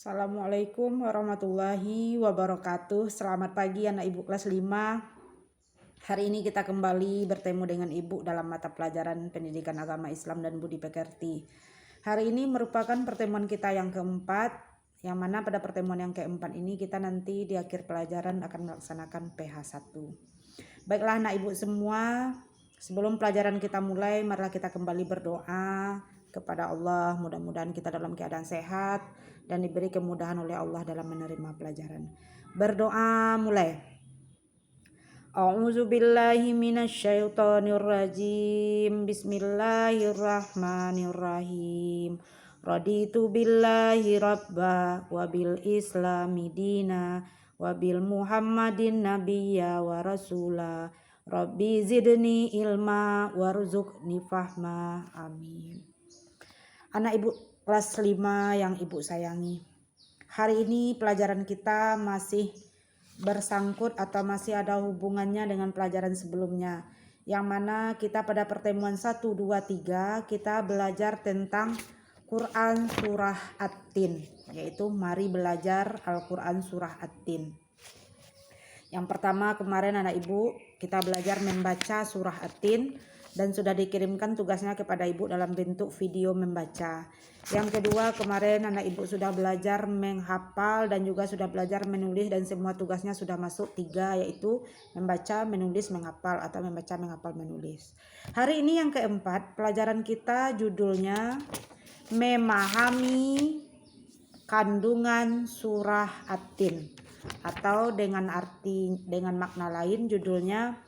Assalamualaikum warahmatullahi wabarakatuh. Selamat pagi anak ibu kelas 5. Hari ini kita kembali bertemu dengan ibu dalam mata pelajaran pendidikan agama Islam dan budi pekerti. Hari ini merupakan pertemuan kita yang keempat, yang mana pada pertemuan yang keempat ini kita nanti di akhir pelajaran akan melaksanakan PH1. Baiklah anak ibu semua, sebelum pelajaran kita mulai, marilah kita kembali berdoa kepada Allah. Mudah-mudahan kita dalam keadaan sehat dan diberi kemudahan oleh Allah dalam menerima pelajaran. Berdoa mulai. A'udzu billahi minasyaitonir rajim. Bismillahirrahmanirrahim. Raditu billahi rabba wa bil islami dina wa bil muhammadin nabiyya wa rasula. Rabbi zidni ilma warzuqni fahma. Amin. Anak ibu kelas 5 yang ibu sayangi, hari ini pelajaran kita masih bersangkut atau masih ada hubungannya dengan pelajaran sebelumnya, yang mana kita pada pertemuan 1, 2, 3 kita belajar tentang Quran surah At-Tin, yaitu mari belajar Al-Quran surah At-Tin. Yang pertama kemarin anak ibu kita belajar membaca surah At-Tin dan sudah dikirimkan tugasnya kepada ibu dalam bentuk video membaca. Yang kedua kemarin anak ibu sudah belajar menghafal dan juga sudah belajar menulis, dan semua tugasnya sudah masuk 3, yaitu membaca, menulis, menghafal atau membaca, menghafal, menulis. Hari ini yang keempat pelajaran kita judulnya memahami kandungan surah At-Tin, atau dengan makna lain judulnya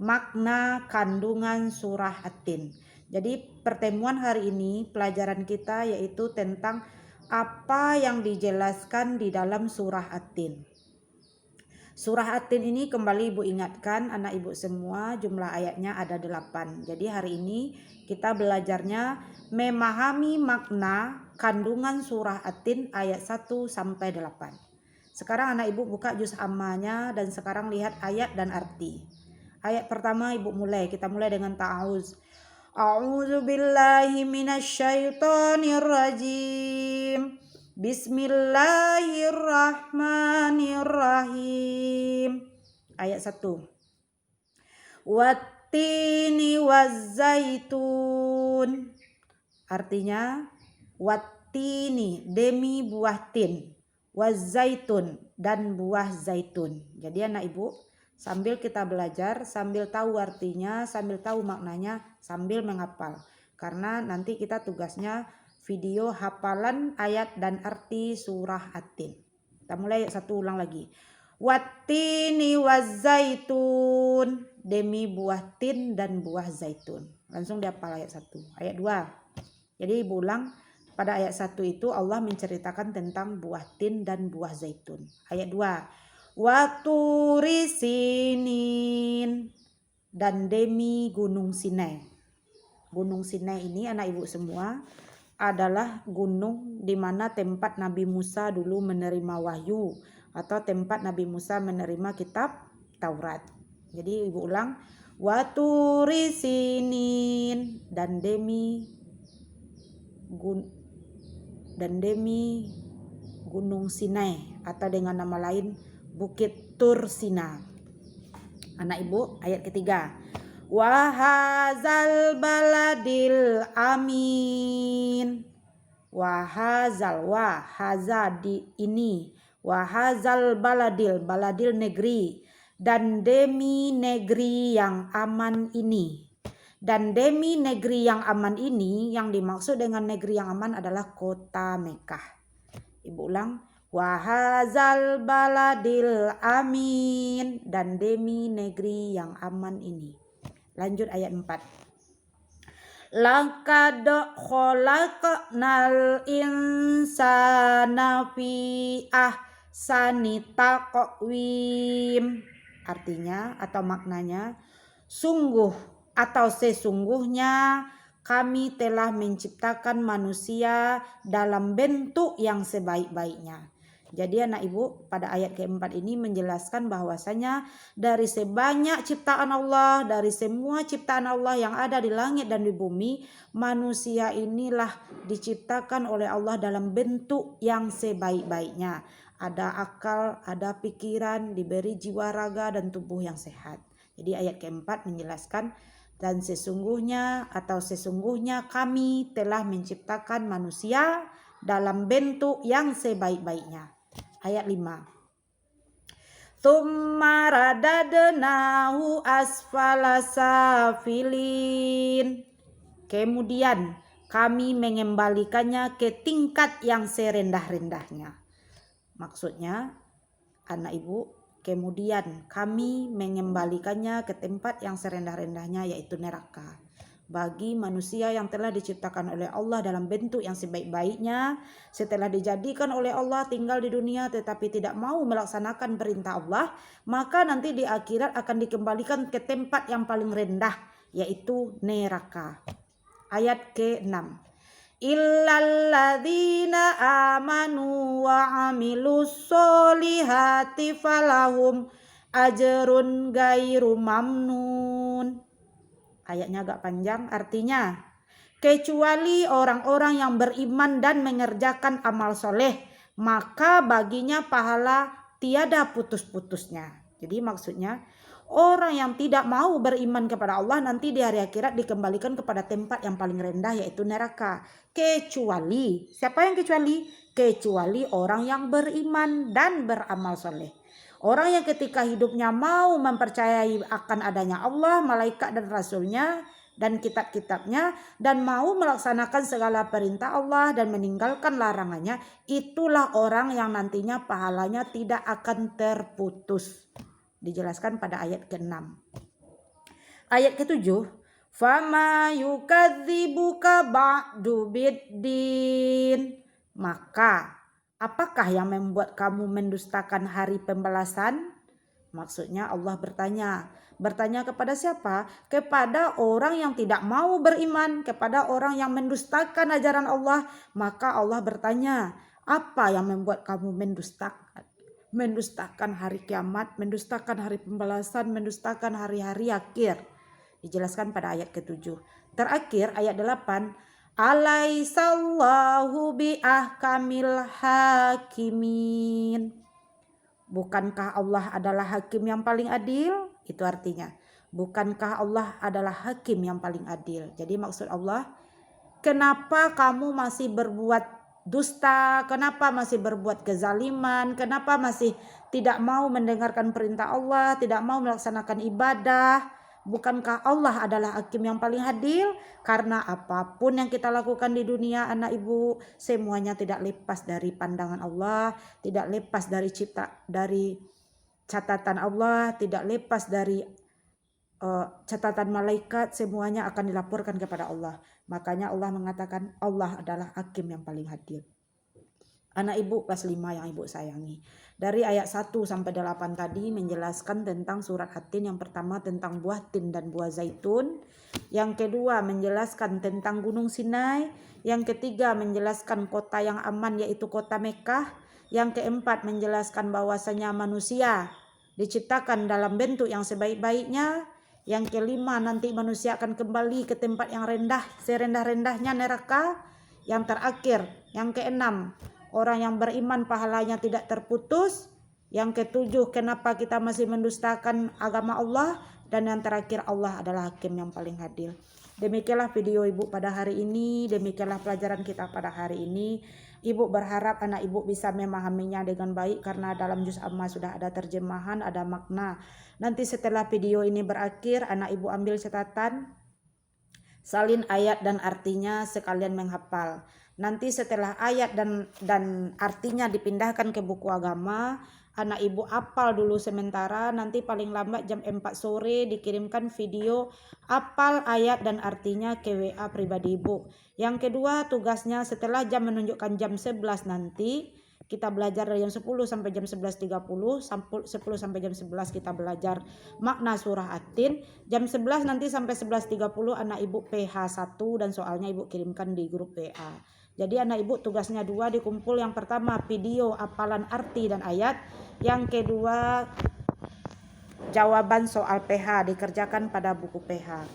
makna kandungan surah At-Tin. Jadi pertemuan hari ini pelajaran kita yaitu tentang apa yang dijelaskan di dalam surah At-Tin. Surah At-Tin ini kembali ibu ingatkan anak ibu semua, jumlah ayatnya ada 8. Jadi hari ini kita belajarnya memahami makna kandungan surah At-Tin ayat 1 sampai 8. Sekarang anak ibu buka juz ammanya dan sekarang lihat ayat dan arti. Ayat pertama ibu mulai, kita mulai dengan ta'awuz. A'udzu billahi minasyaitonir rajim. Bismillahirrahmanirrahim. Ayat 1. Wattini wazzaitun. Artinya wattini demi buah tin, wazzaitun dan buah zaitun. Jadi anak ibu sambil kita belajar, sambil tahu artinya, sambil tahu maknanya, sambil menghafal. Karena nanti kita tugasnya video hafalan ayat dan arti surah At-Tin. Kita mulai ayat 1 ulang lagi. Wattini wazzaitun, demi buah tin dan buah zaitun. Langsung dihafal ayat 1. Ayat 2. Jadi ibu ulang, pada ayat 1 itu Allah menceritakan tentang buah tin dan buah zaitun. Ayat 2. Waturi sinin, dan demi gunung Sinai. Gunung Sinai ini anak ibu semua adalah gunung di mana tempat Nabi Musa dulu menerima wahyu atau tempat Nabi Musa menerima kitab Taurat. Jadi ibu ulang, waturi sinin, dan demi gunung Sinai atau dengan nama lain Bukit Tur Sina. Anak ibu ayat ketiga. Wahazal baladil amin. Wahazal, wahaza di ini. Wahazal baladil negeri, dan demi negeri yang aman ini. Dan demi negeri yang aman ini, yang dimaksud dengan negeri yang aman adalah kota Mekah. Ibu ulang. Wahazal baladil amin, dan demi negeri yang aman ini. Lanjut ayat 4. Laqad khalaqnal insana fi ahsani taqwim. Artinya atau maknanya, sungguh atau sesungguhnya kami telah menciptakan manusia dalam bentuk yang sebaik-baiknya. Jadi anak ibu pada ayat keempat ini menjelaskan bahwasanya dari sebanyak ciptaan Allah, dari semua ciptaan Allah yang ada di langit dan di bumi, manusia inilah diciptakan oleh Allah dalam bentuk yang sebaik-baiknya. Ada akal, ada pikiran, diberi jiwa raga dan tubuh yang sehat. Jadi ayat keempat menjelaskan dan sesungguhnya kami telah menciptakan manusia dalam bentuk yang sebaik-baiknya. Ayat 5. Tsumma radadnahu asfala safilin. Kemudian kami mengembalikannya ke tingkat yang serendah-rendahnya. Maksudnya, anak ibu, kemudian kami mengembalikannya ke tempat yang serendah-rendahnya, yaitu neraka. Bagi manusia yang telah diciptakan oleh Allah dalam bentuk yang sebaik-baiknya, setelah dijadikan oleh Allah tinggal di dunia tetapi tidak mau melaksanakan perintah Allah, maka nanti di akhirat akan dikembalikan ke tempat yang paling rendah, yaitu neraka. Ayat ke-6. Illalladzina amanu wa amilus solihati falahum ajrun gairu mamnun. Ayatnya agak panjang, artinya kecuali orang-orang yang beriman dan mengerjakan amal soleh, maka baginya pahala tiada putus-putusnya. Jadi maksudnya orang yang tidak mau beriman kepada Allah nanti di hari akhirat dikembalikan kepada tempat yang paling rendah, yaitu neraka. Kecuali, siapa yang kecuali? Kecuali orang yang beriman dan beramal soleh. Orang yang ketika hidupnya mau mempercayai akan adanya Allah, malaikat dan rasulnya dan kitab-kitabnya, dan mau melaksanakan segala perintah Allah dan meninggalkan larangannya, itulah orang yang nantinya pahalanya tidak akan terputus. Dijelaskan pada ayat ke-6. Ayat ke-7. Fama yukadzibuka ba'du biddin. Maka apakah yang membuat kamu mendustakan hari pembalasan? Maksudnya Allah bertanya. Bertanya kepada siapa? Kepada orang yang tidak mau beriman, kepada orang yang mendustakan ajaran Allah. Maka Allah bertanya, apa yang membuat kamu mendustakan? Mendustakan hari kiamat, mendustakan hari pembalasan, mendustakan hari-hari akhir. Dijelaskan pada ayat ke-7. Terakhir ayat 8. Alaisallahu biahkamil hakimin. Bukankah Allah adalah hakim yang paling adil? Itu artinya, bukankah Allah adalah hakim yang paling adil? Jadi maksud Allah, kenapa kamu masih berbuat dusta? Kenapa masih berbuat kezaliman? Kenapa masih tidak mau mendengarkan perintah Allah, tidak mau melaksanakan ibadah? Bukankah Allah adalah hakim yang paling adil? Karena apapun yang kita lakukan di dunia anak ibu, semuanya tidak lepas dari pandangan Allah, tidak lepas dari catatan Allah, tidak lepas dari catatan malaikat, semuanya akan dilaporkan kepada Allah. Makanya Allah mengatakan Allah adalah hakim yang paling adil. Anak ibu kelas 5 yang ibu sayangi. Dari ayat 1 sampai 8 tadi menjelaskan tentang surat At-Tin. Yang pertama tentang buah tin dan buah zaitun. Yang kedua menjelaskan tentang gunung Sinai. Yang ketiga menjelaskan kota yang aman, yaitu kota Mekah. Yang keempat menjelaskan bahwasanya manusia diciptakan dalam bentuk yang sebaik-baiknya. Yang kelima nanti manusia akan kembali ke tempat yang rendah, serendah-rendahnya neraka. Yang terakhir, yang keenam, orang yang beriman pahalanya tidak terputus. Yang ketujuh, kenapa kita masih mendustakan agama Allah. Dan yang terakhir, Allah adalah hakim yang paling adil. Demikianlah video ibu pada hari ini. Demikianlah pelajaran kita pada hari ini. Ibu berharap anak ibu bisa memahaminya dengan baik, karena dalam juz amma sudah ada terjemahan, ada makna. Nanti setelah video ini berakhir, anak ibu ambil catatan, salin ayat dan artinya sekalian menghafal. Nanti setelah ayat dan artinya dipindahkan ke buku agama, anak ibu hafal dulu sementara. Nanti paling lambat jam 4 sore dikirimkan video hafal ayat dan artinya ke WA pribadi ibu. Yang kedua tugasnya setelah jam menunjukkan jam 11 nanti kita belajar dari jam 10 sampai jam 11.30, 10 sampai jam 11 kita belajar makna surah At-Tin. Jam 11 nanti sampai 11.30 anak ibu PH1 dan soalnya ibu kirimkan di grup WA. Jadi anak ibu tugasnya 2 dikumpul. Yang pertama video hafalan arti dan ayat. Yang kedua jawaban soal PH dikerjakan pada buku PH.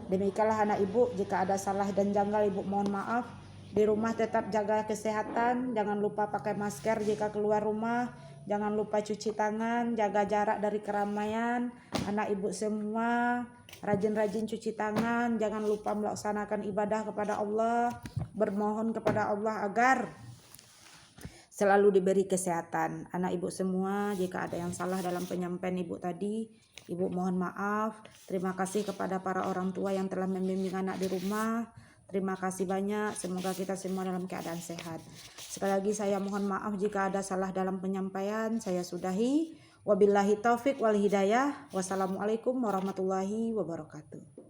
Demikianlah anak ibu, jika ada salah dan janggal ibu mohon maaf. Di rumah tetap jaga kesehatan, jangan lupa pakai masker jika keluar rumah, jangan lupa cuci tangan, jaga jarak dari keramaian. Anak ibu semua rajin-rajin cuci tangan, jangan lupa melaksanakan ibadah kepada Allah, bermohon kepada Allah agar selalu diberi kesehatan. Anak ibu semua, jika ada yang salah dalam penyampaian ibu tadi, ibu mohon maaf. Terima kasih kepada para orang tua yang telah membimbing anak di rumah. Terima kasih banyak, semoga kita semua dalam keadaan sehat. Sekali lagi saya mohon maaf jika ada salah dalam penyampaian. Saya sudahi. Wabillahi taufik wal hidayah. Wassalamualaikum warahmatullahi wabarakatuh.